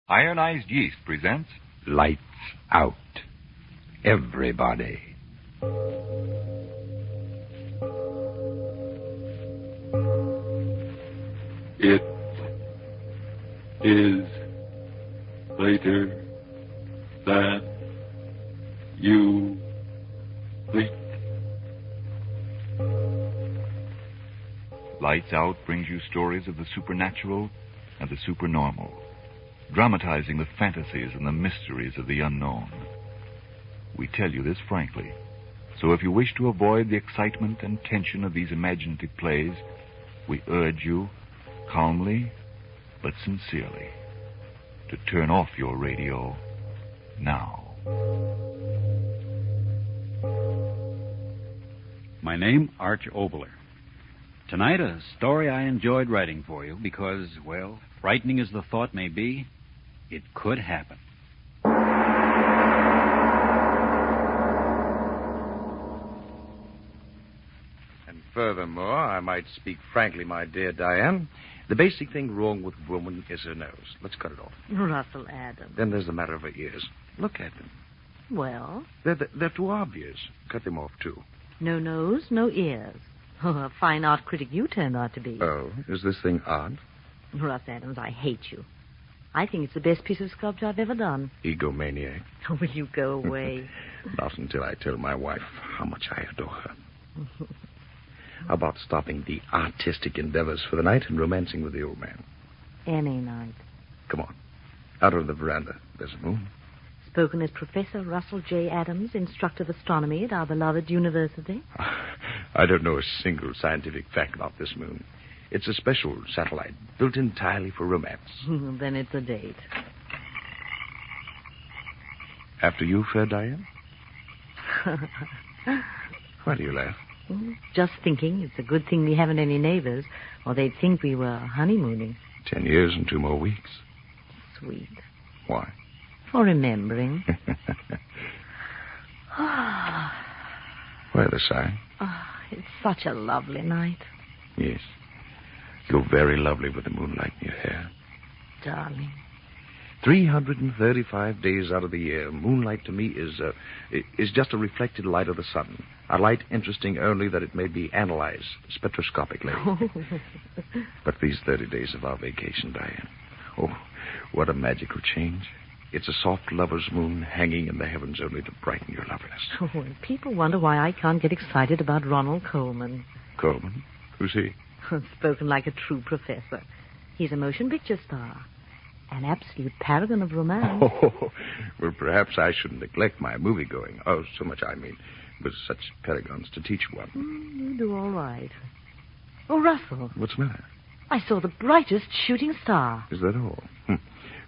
Ironized Yeast presents Lights Out. Everybody. It is later than you think. Lights Out brings you stories of the supernatural and the supernormal, dramatizing the fantasies and the mysteries of the unknown. We tell you this frankly, so if you wish to avoid the excitement and tension of these imaginative plays, we urge you, calmly but sincerely, to turn off your radio now. My name, Arch Obler. Tonight, a story I enjoyed writing for you because, well, frightening as the thought may be, it could happen. And furthermore, I might speak frankly, my dear Diane, the basic thing wrong with woman is her nose. Let's cut it off. Russell Adams. Then there's the matter of her ears. Look at them. Well? They're too obvious. Cut them off, too. No nose, no ears. Oh, a fine art critic you turned out to be. Oh, is this thing odd? Russ Adams, I hate you. I think it's the best piece of sculpture I've ever done. Egomaniac. Oh, will you go away? Not until I tell my wife how much I adore her. How about stopping the artistic endeavors for the night and romancing with the old man? Any night. Come on. Out on the veranda. There's a moon. Spoken as Professor Russell J. Adams, instructor of astronomy at our beloved university. I don't know a single scientific fact about this moon. It's a special satellite built entirely for romance. Then it's a date. After you, fair Diane? Why do you laugh? Just thinking it's a good thing we haven't any neighbors, or they'd think we were honeymooning. 10 years and 2 more weeks. Sweet. Why? For remembering. Why the sigh? Oh, it's such a lovely night. Yes. You're very lovely with the moonlight in your hair. Darling. 335 days out of the year, moonlight to me is just a reflected light of the sun. A light interesting only that it may be analyzed spectroscopically. But these 30 days of our vacation, Diane. Oh, what a magical change. It's a soft lover's moon hanging in the heavens only to brighten your loveliness. Oh, and people wonder why I can't get excited about Ronald Coleman. Coleman? Who's he? Spoken like a true professor. He's a motion picture star. An absolute paragon of romance. Oh, well, perhaps I shouldn't neglect my movie-going. Oh, so much I mean, with such paragons to teach one. You do all right. Oh, Russell. What's the matter? I saw the brightest shooting star. Is that all?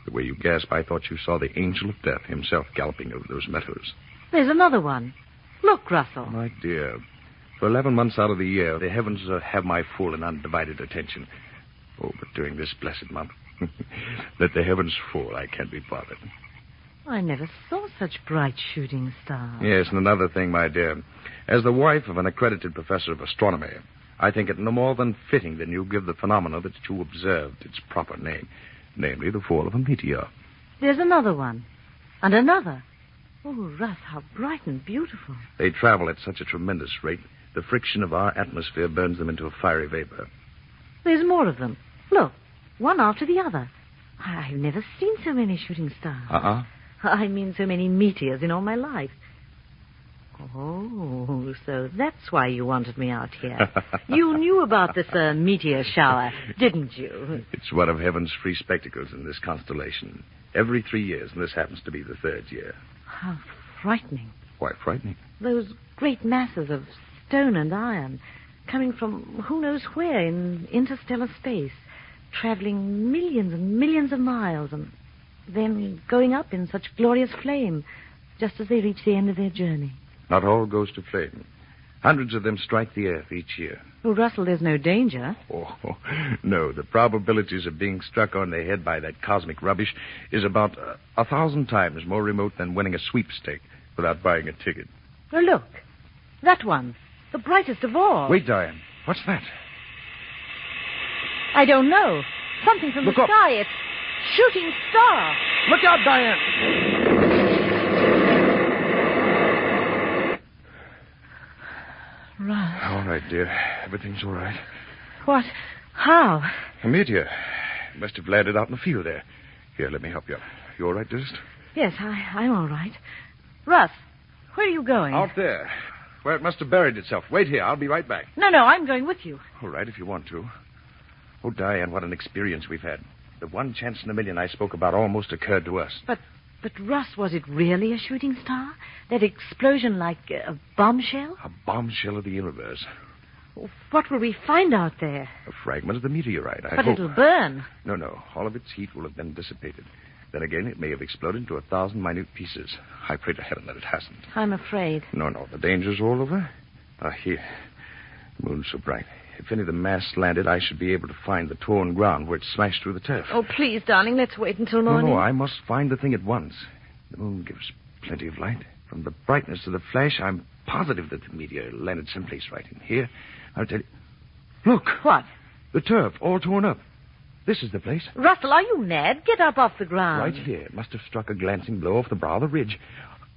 The way you gasp, I thought you saw the angel of death himself galloping over those meadows. There's another one. Look, Russell. My dear, for 11 months out of the year, the heavens have my full and undivided attention. Oh, but during this blessed month, let the heavens fall. I can't be bothered. I never saw such bright shooting stars. Yes, and another thing, my dear. As the wife of an accredited professor of astronomy, I think it no more than fitting that you give the phenomena that you observed its proper name, namely the fall of a meteor. There's another one. And another. Oh, Russ, how bright and beautiful. They travel at such a tremendous rate, the friction of our atmosphere burns them into a fiery vapor. There's more of them. Look, one after the other. I've never seen so many shooting stars. I mean so many meteors in all my life. Oh, so that's why you wanted me out here. You knew about this meteor shower, didn't you? It's one of heaven's free spectacles in this constellation. Every 3 years, and this happens to be the 3rd year. How frightening. Why frightening? Those great masses of stone and iron coming from who knows where in interstellar space, traveling millions and millions of miles, and then going up in such glorious flame just as they reach the end of their journey. Not all goes to flame. Hundreds of them strike the earth each year. Well, Russell, there's no danger. Oh, no. The probabilities of being struck on the head by that cosmic rubbish is about 1,000 times more remote than winning a sweepstake without buying a ticket. Oh, look. That one. The brightest of all. Wait, Diane. What's that? I don't know. Something from Look the up. sky. It's shooting star. Look out, Diane! Russ. All right, dear. Everything's all right. What? How? A meteor. Must have landed out in the field there. Here, let me help you up. You all right, dearest? Yes, I'm all right. Russ, where are you going? Out there. Where it must have buried itself. Wait here. I'll be right back. No, I'm going with you. All right, if you want to. Oh, Diane, what an experience we've had. The one chance in a million I spoke about almost occurred to us. But Russ, was it really a shooting star? That explosion like a bombshell? A bombshell of the universe. What will we find out there? A fragment of the meteorite, I But hope. it'll burn. No. All of its heat will have been dissipated. Then again, it may have exploded into 1,000 minute pieces. I pray to heaven that it hasn't. I'm afraid. No. The danger's all over. Here. The moon's so bright. If any of the mass landed, I should be able to find the torn ground where it smashed through the turf. Oh, please, darling, let's wait until morning. No, I must find the thing at once. The moon gives plenty of light. From the brightness of the flash, I'm positive that the meteor landed someplace right in here. I'll tell you. Look. What? The turf, all torn up. This is the place. Russell, are you mad? Get up off the ground. Right here. It must have struck a glancing blow off the brow of the ridge.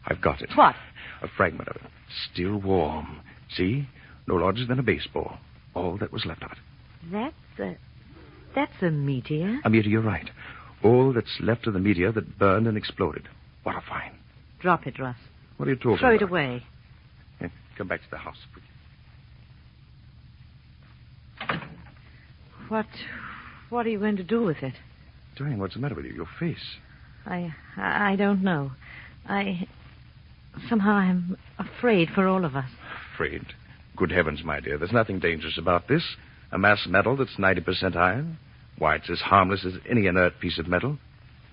I've got it. What? A fragment of it. Still warm. See? No larger than a baseball. All that was left of it. That's a meteor. A meteorite. All that's left of the meteor that burned and exploded. What a find. Drop it, Russ. What are you talking Throw about? it away. Here, come back to the house. What are you going to do with it? Diane, what's the matter with you? Your face. I don't know. Somehow I'm afraid for all of us. Afraid? Good heavens, my dear. There's nothing dangerous about this. A mass metal that's 90% iron. Why, it's as harmless as any inert piece of metal.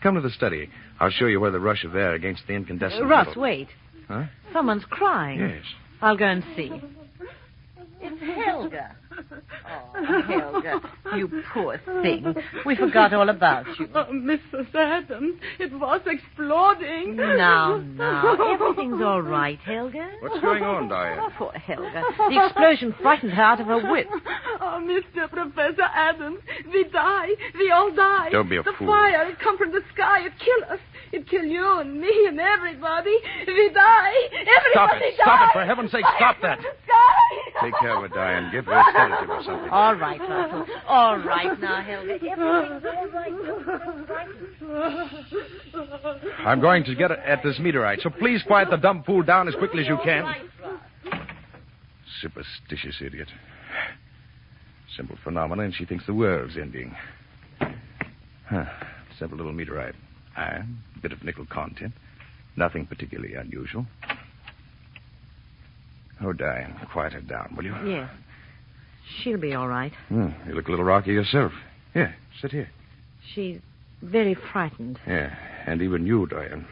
Come to the study. I'll show you where the rush of air against the incandescent Russ, metal... wait. Huh? Someone's crying. Yes. I'll go and see. It's Helga. Oh, Helga, you poor thing. We forgot all about you. Oh, Mrs. Adams, it was exploding. Now, everything's all right, Helga. What's going on, Diane? Oh, poor Helga. The explosion frightened her out of her wits. Oh, Mr. Professor Adams, we die. We all die. Don't be a the fool. The fire, it come from the sky. It kill us. It kill you and me and everybody. We die. Everybody die. Stop it. For heaven's sake, stop that. Sky. Take care of it, Diane. Give her a sedative or something. All right, Russell. All right now, Helga. Everything's all right. I'm going to get at this meteorite, so please quiet the dumb fool down as quickly as you can. All right, Russ. Superstitious idiot. Simple phenomena, and she thinks the world's ending. Simple little meteorite. Iron, a bit of nickel content. Nothing particularly unusual. Oh, Diane, quiet her down, will you? Yes. She'll be all right. You look a little rocky yourself. Here, sit here. She's very frightened. Yeah, and even you, Diane.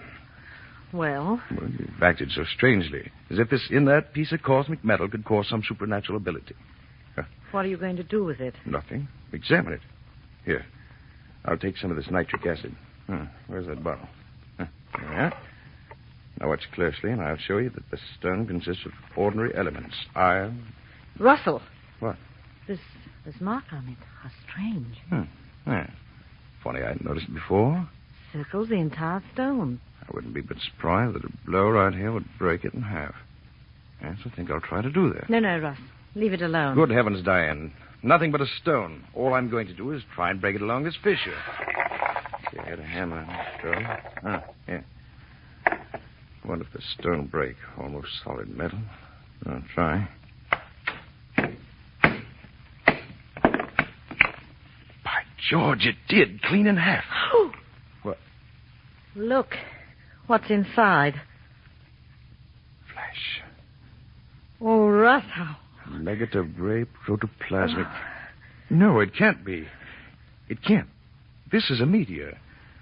Well? Well, you've acted so strangely, as if this inert piece of cosmic metal could cause some supernatural ability. What are you going to do with it? Nothing. Examine it. Here, I'll take some of this nitric acid. Where's that bottle? Yeah. Now watch closely, and I'll show you that the stone consists of ordinary elements. Iron. Russell. What? This mark on it. How strange. Yeah. Funny I hadn't noticed it before. Circles the entire stone. I wouldn't be a bit surprised that a blow right here would break it in half. Yes, I think I'll try to do that. No, Russ. Leave it alone. Good heavens, Diane. Nothing but a stone. All I'm going to do is try and break it along this fissure. See, I had a hammer and a stone. Yeah. What if the stone break? Almost solid metal. I'll try. By George, it did. Clean in half. What? Look. What's inside? Flash. Oh, Russ, how... Negative gray protoplasmic. No, it can't be. It can't. This is a meteor.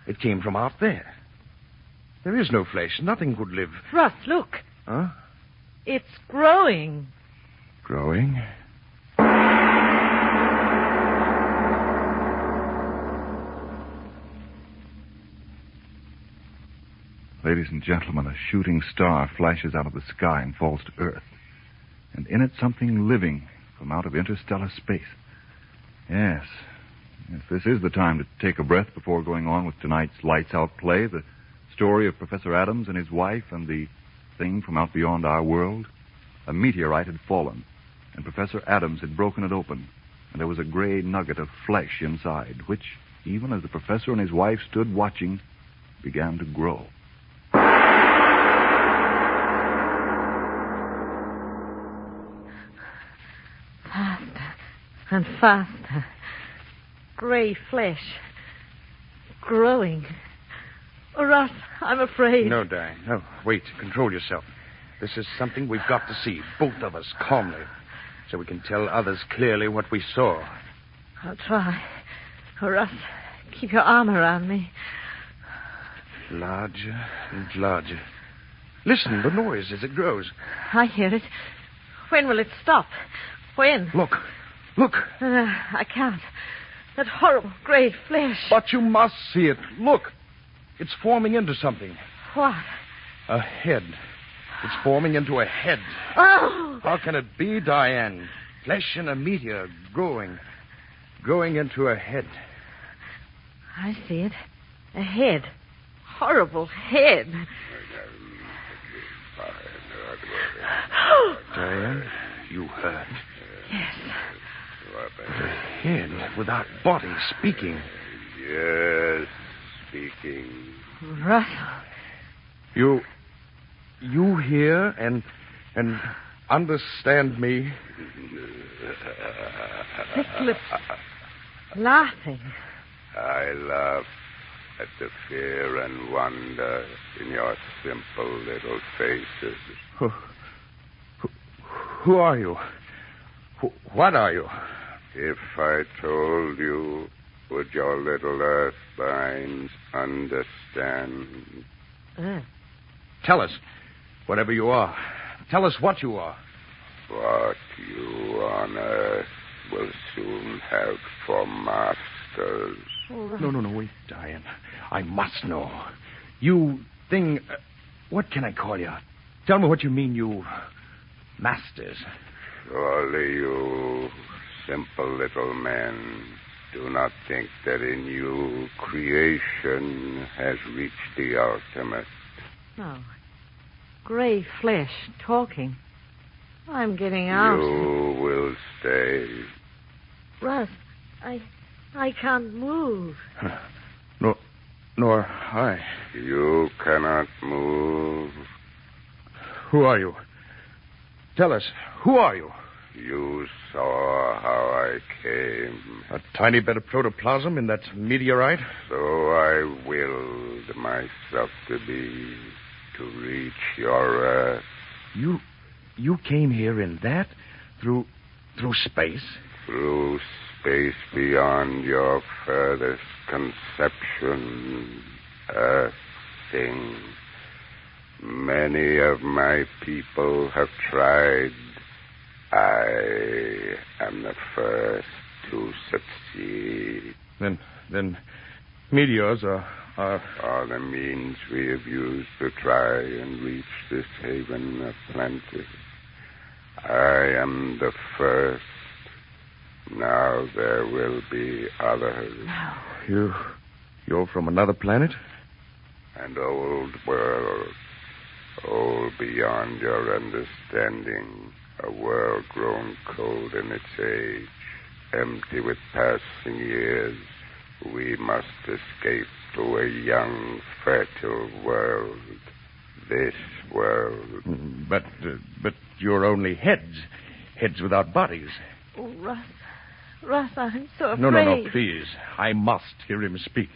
It came from out there. There is no flesh. Nothing could live. Russ, look. Huh? It's growing. Growing? Ladies and gentlemen, a shooting star flashes out of the sky and falls to Earth. And in it, something living from out of interstellar space. Yes, Yes, this is the time to take a breath before going on with tonight's Lights Out play, the story of Professor Adams and his wife and the thing from out beyond our world. A meteorite had fallen, and Professor Adams had broken it open, and there was a gray nugget of flesh inside, which, even as the professor and his wife stood watching, began to grow. Faster and faster. Gray flesh. Growing. Oh, Russ, I'm afraid. No, Diane. No, wait. Control yourself. This is something we've got to see, both of us, calmly, so we can tell others clearly what we saw. I'll try. Oh, Russ, keep your arm around me. Larger and larger. Listen, the noise as it grows. I hear it. When will it stop? When? Look. I can't. That horrible gray flesh. But you must see it. Look. It's forming into something. What? A head. It's forming into a head. Oh! How can it be, Diane? Flesh in a meteor growing into a head. I see it. A head. Horrible head. Diane, you heard. Yes. A head without body speaking. Yes, speaking. Russell. You hear and understand me. Thick lips. Laughing. I laugh at the fear and wonder in your simple little faces. Who are you? What are you? If I told you, would your little earth minds understand? Tell us, whatever you are. Tell us what you are. What you on earth will soon have for masters. No, wait, Diane. I must know. You thing... what can I call you? Tell me what you mean, you... masters. Surely you simple little men do not think that in you creation has reached the ultimate. No. Gray flesh talking. I'm getting out. You will stay. Russ, I can't move. Nor I. You cannot move. Who are you? Tell us, who are you? You saw how I came. A tiny bit of protoplasm in that meteorite? So I willed myself to be, to reach your earth. You came here in that? Through space? Through space beyond your furthest conception, earth thing. Many of my people have tried. I am the first to succeed. Then meteors are the means we have used to try and reach this haven of plenty. I am the first. Now there will be others. You're from another planet? An old world. Old beyond your understanding. A world grown cold in its age. Empty with passing years. We must escape to a young, fertile world. This world. But you're only heads. Heads without bodies. Oh, Russ, I'm so afraid. No, please. I must hear him speak.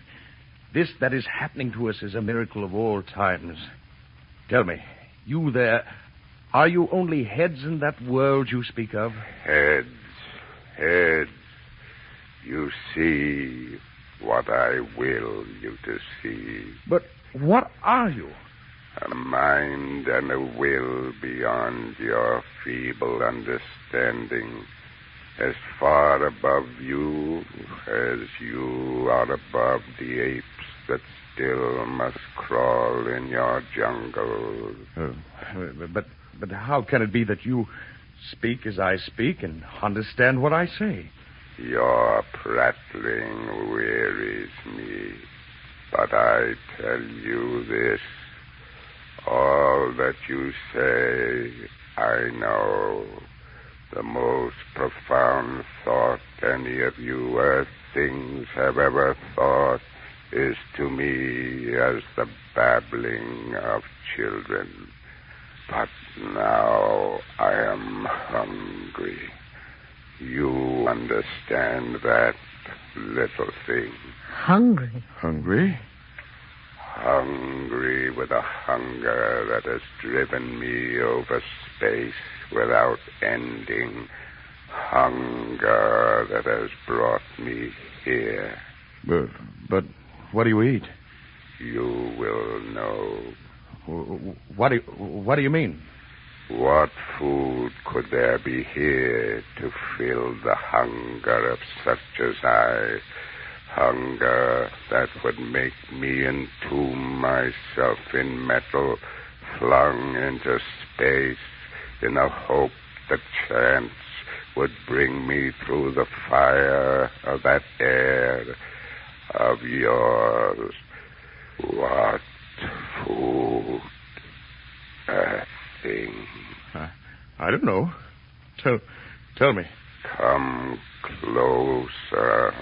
This that is happening to us is a miracle of all times. Tell me, you there, are you only heads in that world you speak of? Heads. You see what I will you to see. But what are you? A mind and a will beyond your feeble understanding. As far above you as you are above the apes that still must crawl in your jungle. But how can it be that you speak as I speak and understand what I say? Your prattling wearies me, but I tell you this. All that you say, I know. The most profound thought any of you earth things have ever thought is to me as the babbling of children. But now I am hungry. You understand that, little thing. Hungry? Hungry? Hungry with a hunger that has driven me over space without ending. Hunger that has brought me here. But what do you eat? You will know. What do you mean? What food could there be here to fill the hunger of such as I? Hunger that would make me entomb myself in metal, flung into space in a hope that chance would bring me through the fire of that air of yours. What food? A thing. I don't know. Tell me. Come closer.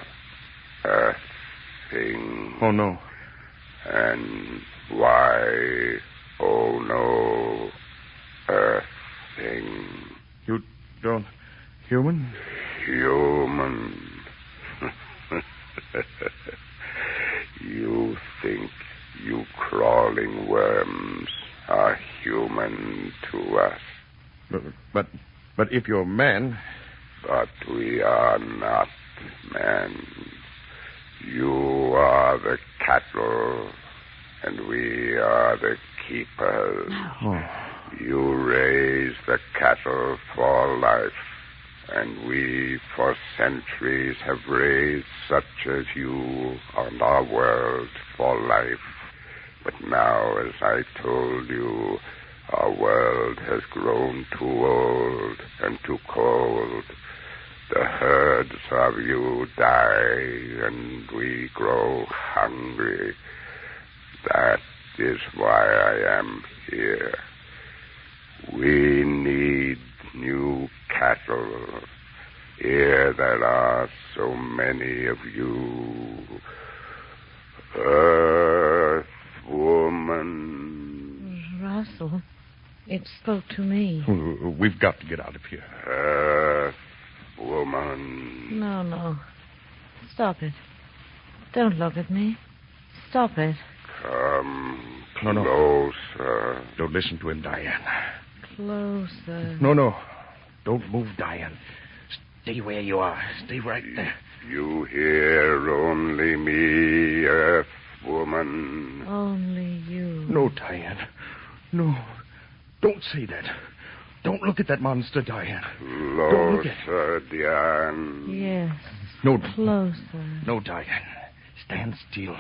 A thing. Oh, no. And why, oh no, a thing. You don't... Human? Human. You think you crawling worms are human to us. But if you're man... But we are not men. You are the cattle, and we are the keepers. Oh. You raise the cattle for life, and we for centuries have raised such as you on our world for life. But now, as I told you, our world has grown too old and too cold. The herds of you die, and we grow hungry. That is why I am here. We need new cattle. Here there are so many of you. Earth woman. Russell, it spoke to me. We've got to get out of here. Earth woman. No. Stop it. Don't look at me. Stop it. Come No. closer. Don't listen to him, Diane. Closer. No. Don't move, Diane. Stay where you are. Stay right there. You hear only me, Earth woman. Only you. No, Diane. No. Don't say that. Don't look at that monster, Diane. Don't look at Closer, Diane. Yes. No. Closer. No, Diane. Stand still.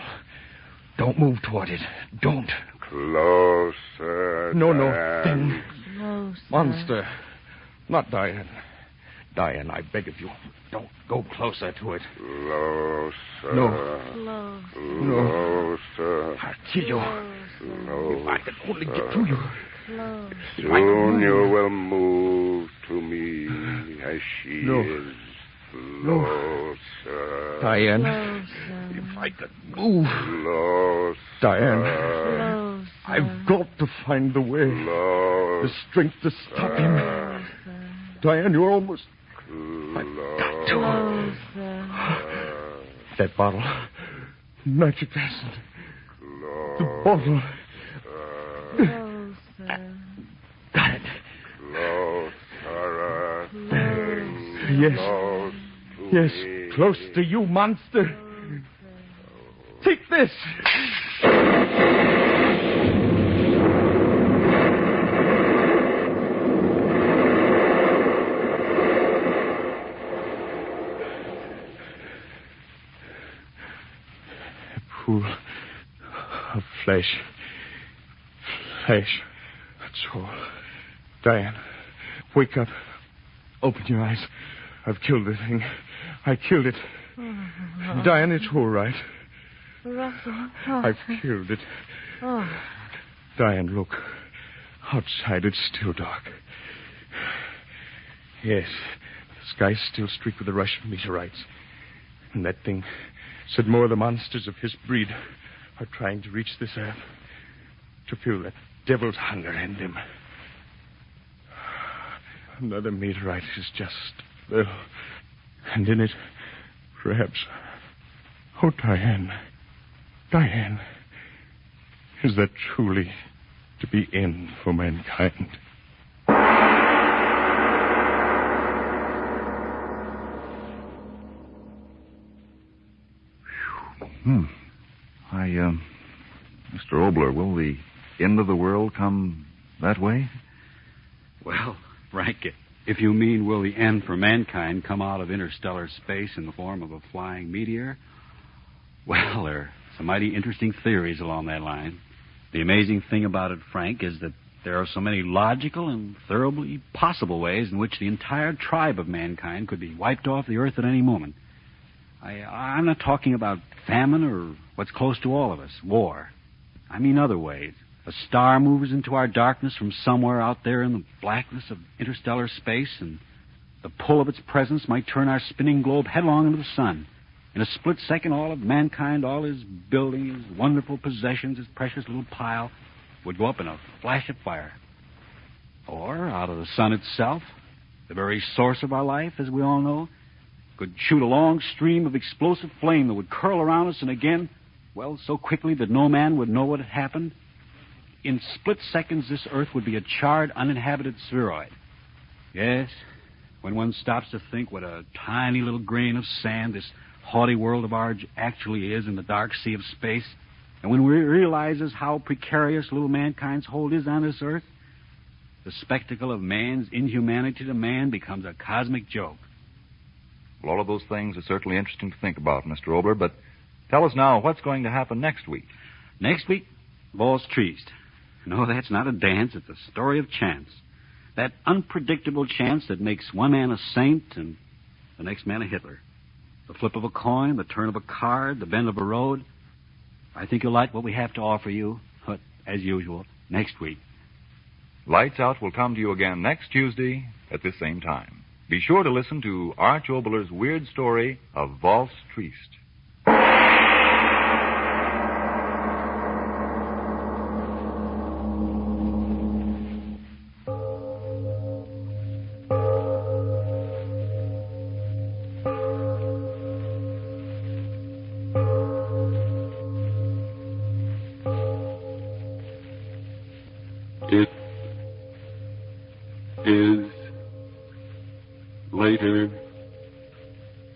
Don't move toward it. Don't. Closer, No. Diane. Thing. Closer. Monster. Not Diane. Diane, I beg of you, don't go closer to it. Closer. No. Closer. Closer. I'll kill you. Closer. If I could only get to you. Closer. Soon you will move to me as she No. is. No. Closer. Diane, Closer. if I could move. Closer. Diane, Closer. I've got to find the way. The strength to stop him. Diane, you're almost... I've got to. Closer. That bottle. Nitric acid. The bottle. Closer. Got it. Closer. Yes. Close to Yes, me. close to you, monster. Take this. A pool of flesh. Flesh. That's all. Diane, wake up. Open your eyes. I've killed the thing. I killed it. Diane, it's all right. Russell. I've killed it. Oh. Diane, look. Outside, it's still dark. Yes, the sky's still streaked with the rush of meteorites. And that thing said more of the monsters of his breed are trying to reach this earth, to feel that devil's hunger in them. Another meteorite is just there. And in it, perhaps... Oh, Diane. Diane. Is that truly to be end for mankind? Mr. Obler, will the end of the world come that way? Well, Frank, if you mean will the end for mankind come out of interstellar space in the form of a flying meteor, well, there are some mighty interesting theories along that line. The amazing thing about it, Frank, is that there are so many logical and thoroughly possible ways in which the entire tribe of mankind could be wiped off the earth at any moment. I'm not talking about famine or what's close to all of us, war. I mean other ways. A star moves into our darkness from somewhere out there in the blackness of interstellar space, and the pull of its presence might turn our spinning globe headlong into the sun. In a split second, all of mankind, all his buildings, his wonderful possessions, his precious little pile, would go up in a flash of fire. Or, out of the sun itself, the very source of our life, as we all know, could shoot a long stream of explosive flame that would curl around us and again, well, so quickly that no man would know what had happened. In split seconds, this earth would be a charred, uninhabited spheroid. Yes, when one stops to think what a tiny little grain of sand this haughty world of ours actually is in the dark sea of space, and when we realizes how precarious little mankind's hold is on this earth, the spectacle of man's inhumanity to man becomes a cosmic joke. Well, all of those things are certainly interesting to think about, Mr. Obler, but tell us now what's going to happen next week. Next week, ball's treaced. No, that's not a dance. It's a story of chance. That unpredictable chance that makes one man a saint and the next man a Hitler. The flip of a coin, the turn of a card, the bend of a road. I think you'll like what we have to offer you, but as usual, next week. Lights Out will come to you again next Tuesday at this same time. Be sure to listen to Arch Obler's weird story of Valse Triest. It is later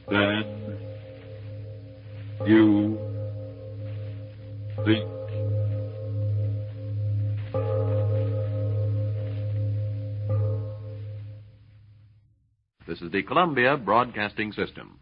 than you think. This is the Columbia Broadcasting System.